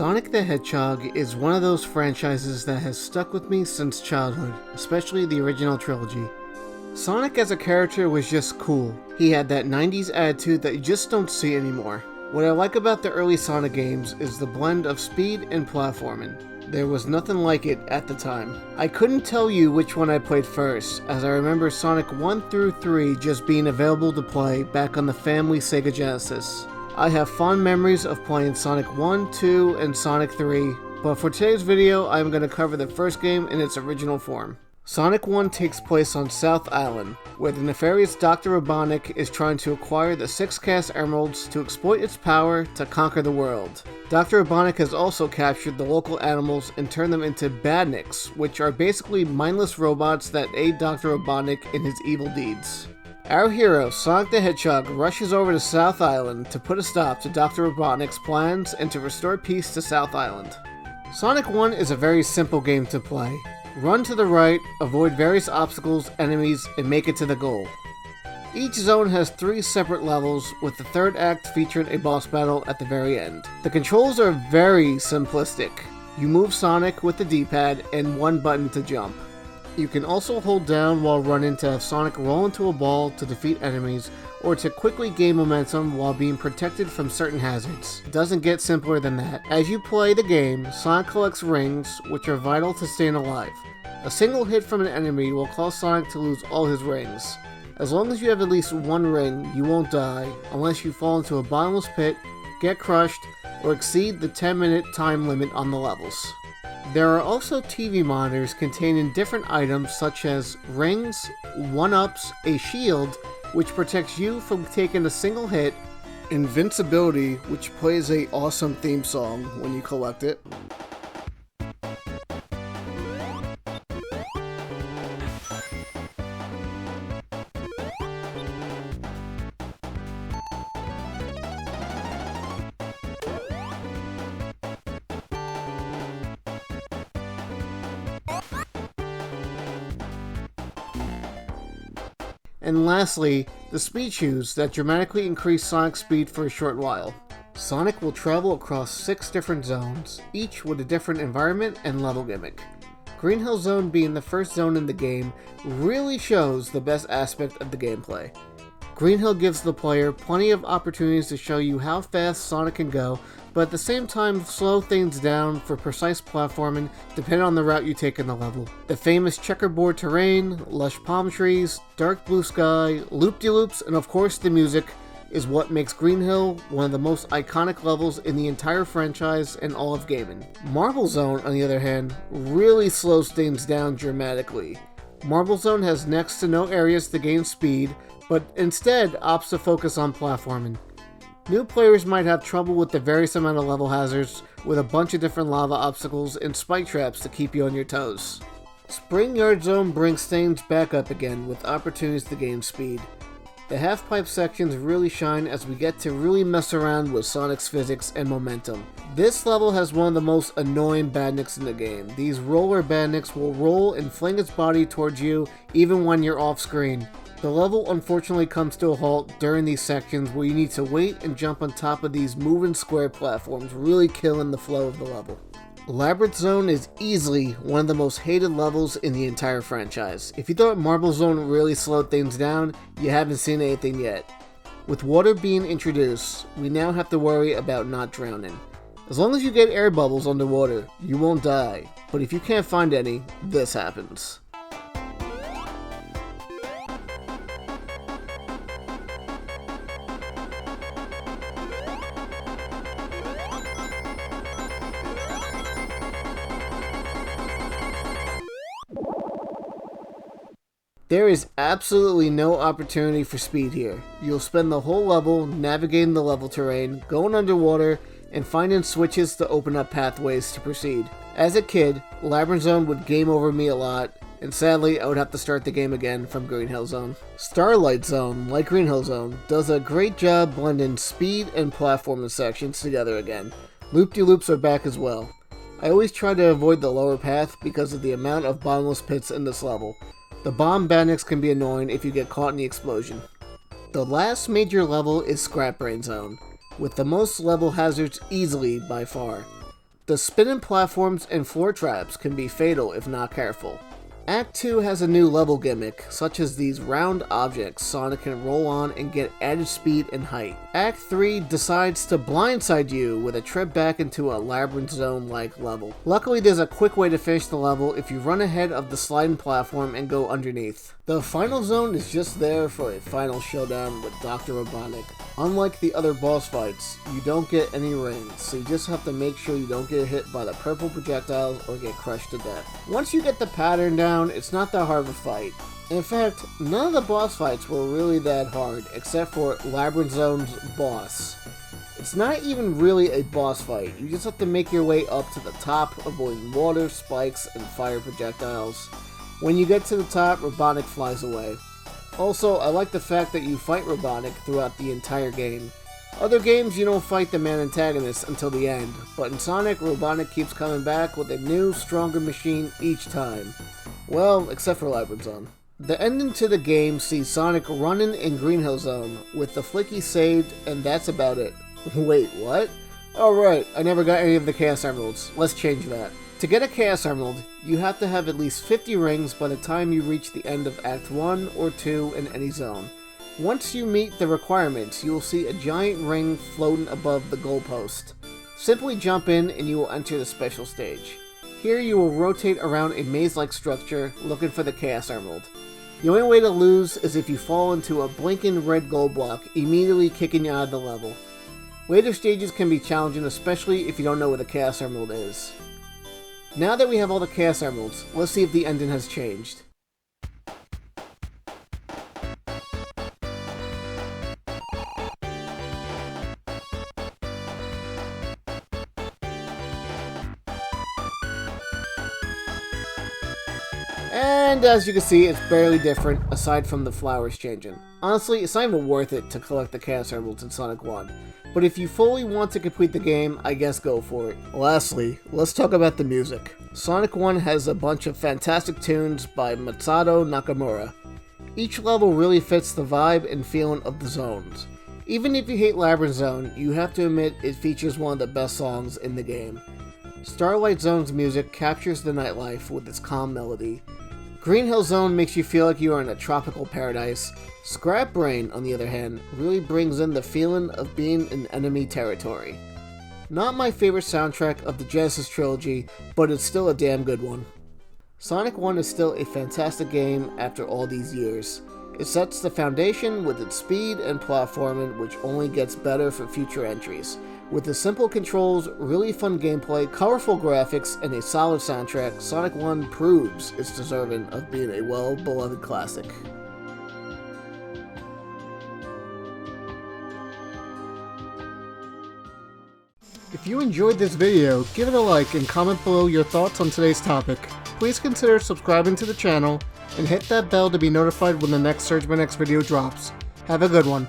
Sonic the Hedgehog is one of those franchises that has stuck with me since childhood, especially the original trilogy. Sonic as a character was just cool. He had that 90s attitude that you just don't see anymore. What I like about the early Sonic games is the blend of speed and platforming. There was nothing like it at the time. I couldn't tell you which one I played first, as I remember Sonic 1 through 3 just being available to play back on the family Sega Genesis. I have fond memories of playing Sonic 1, 2, and Sonic 3, but for today's video I'm going to cover the first game in its original form. Sonic 1 takes place on South Island, where the nefarious Dr. Robotnik is trying to acquire the 6 cast emeralds to exploit its power to conquer the world. Dr. Robotnik has also captured the local animals and turned them into badniks, which are basically mindless robots that aid Dr. Robotnik in his evil deeds. Our hero, Sonic the Hedgehog, rushes over to South Island to put a stop to Dr. Robotnik's plans and to restore peace to South Island. Sonic 1 is a very simple game to play. Run to the right, avoid various obstacles, enemies, and make it to the goal. Each zone has 3 separate levels, with the third act featuring a boss battle at the very end. The controls are very simplistic. You move Sonic with the D-pad and 1 button to jump. You can also hold down while running to have Sonic roll into a ball to defeat enemies, or to quickly gain momentum while being protected from certain hazards. It doesn't get simpler than that. As you play the game, Sonic collects rings, which are vital to staying alive. A single hit from an enemy will cause Sonic to lose all his rings. As long as you have at least 1 ring, you won't die, unless you fall into a bottomless pit, get crushed, or exceed the 10-minute time limit on the levels. There are also TV monitors containing different items such as rings, 1-ups, a shield, which protects you from taking a single hit, invincibility, which plays an awesome theme song when you collect it, and lastly, the speed shoes that dramatically increase Sonic's speed for a short while. Sonic will travel across 6 different zones, each with a different environment and level gimmick. Green Hill Zone being the first zone in the game really shows the best aspect of the gameplay. Green Hill gives the player plenty of opportunities to show you how fast Sonic can go, but at the same time slow things down for precise platforming depending on the route you take in the level. The famous checkerboard terrain, lush palm trees, dark blue sky, loop-de-loops, and of course the music is what makes Green Hill one of the most iconic levels in the entire franchise and all of gaming. Marble Zone, on the other hand, really slows things down dramatically. Marble Zone has next to no areas to gain speed, but instead opts to focus on platforming. New players might have trouble with the various amount of level hazards, with a bunch of different lava obstacles and spike traps to keep you on your toes. Spring Yard Zone brings things back up again with opportunities to gain speed. The half-pipe sections really shine as we get to really mess around with Sonic's physics and momentum. This level has one of the most annoying badniks in the game. These roller badniks will roll and fling its body towards you even when you're off screen. The level unfortunately comes to a halt during these sections where you need to wait and jump on top of these moving square platforms, really killing the flow of the level. Labyrinth Zone is easily one of the most hated levels in the entire franchise. If you thought Marble Zone really slowed things down, you haven't seen anything yet. With water being introduced, we now have to worry about not drowning. As long as you get air bubbles underwater, you won't die, but if you can't find any, this happens. There is absolutely no opportunity for speed here. You'll spend the whole level navigating the level terrain, going underwater, and finding switches to open up pathways to proceed. As a kid, Labyrinth Zone would game over me a lot, and sadly I would have to start the game again from Green Hill Zone. Starlight Zone, like Green Hill Zone, does a great job blending speed and platforming sections together again. Loop-de-loops are back as well. I always try to avoid the lower path because of the amount of bottomless pits in this level. The bomb badniks can be annoying if you get caught in the explosion. The last major level is Scrap Brain Zone, with the most level hazards easily by far. The spinning platforms and floor traps can be fatal if not careful. Act 2 has a new level gimmick, such as these round objects Sonic can roll on and get added speed and height. Act 3 decides to blindside you with a trip back into a labyrinth zone-like level. Luckily, there's a quick way to finish the level if you run ahead of the sliding platform and go underneath. The final zone is just there for a final showdown with Dr. Robotnik. Unlike the other boss fights, you don't get any rings, so you just have to make sure you don't get hit by the purple projectiles or get crushed to death. Once you get the pattern down, it's not that hard of a fight. In fact, none of the boss fights were really that hard, except for Labyrinth Zone's boss. It's not even really a boss fight, you just have to make your way up to the top, avoiding water, spikes, and fire projectiles. When you get to the top, Robotnik flies away. Also, I like the fact that you fight Robotnik throughout the entire game. Other games you don't fight the main antagonist until the end, but in Sonic, Robotnik keeps coming back with a new, stronger machine each time. Well, except for Labyrinth Zone. The ending to the game sees Sonic running in Green Hill Zone, with the Flicky saved, and that's about it. Wait, what? Oh right, I never got any of the Chaos Emeralds. Let's change that. To get a Chaos Emerald, you have to have at least 50 rings by the time you reach the end of Act 1 or 2 in any zone. Once you meet the requirements, you will see a giant ring floating above the goalpost. Simply jump in and you will enter the special stage. Here you will rotate around a maze-like structure looking for the Chaos Emerald. The only way to lose is if you fall into a blinking red gold block, immediately kicking you out of the level. Later stages can be challenging, especially if you don't know where the Chaos Emerald is. Now that we have all the Chaos Emeralds, let's see if the ending has changed. And as you can see, it's barely different, aside from the flowers changing. Honestly, it's not even worth it to collect the Chaos Emeralds in Sonic 1. But if you fully want to complete the game, I guess go for it. Lastly, let's talk about the music. Sonic 1 has a bunch of fantastic tunes by Masato Nakamura. Each level really fits the vibe and feeling of the zones. Even if you hate Labyrinth Zone, you have to admit it features one of the best songs in the game. Starlight Zone's music captures the nightlife with its calm melody. Green Hill Zone makes you feel like you are in a tropical paradise. Scrap Brain, on the other hand, really brings in the feeling of being in enemy territory. Not my favorite soundtrack of the Genesis trilogy, but it's still a damn good one. Sonic 1 is still a fantastic game after all these years. It sets the foundation with its speed and platforming, which only gets better for future entries. With the simple controls, really fun gameplay, colorful graphics, and a solid soundtrack, Sonic 1 proves it's deserving of being a well-beloved classic. If you enjoyed this video, give it a like and comment below your thoughts on today's topic. Please consider subscribing to the channel and hit that bell to be notified when the next Sergmanx video drops. Have a good one.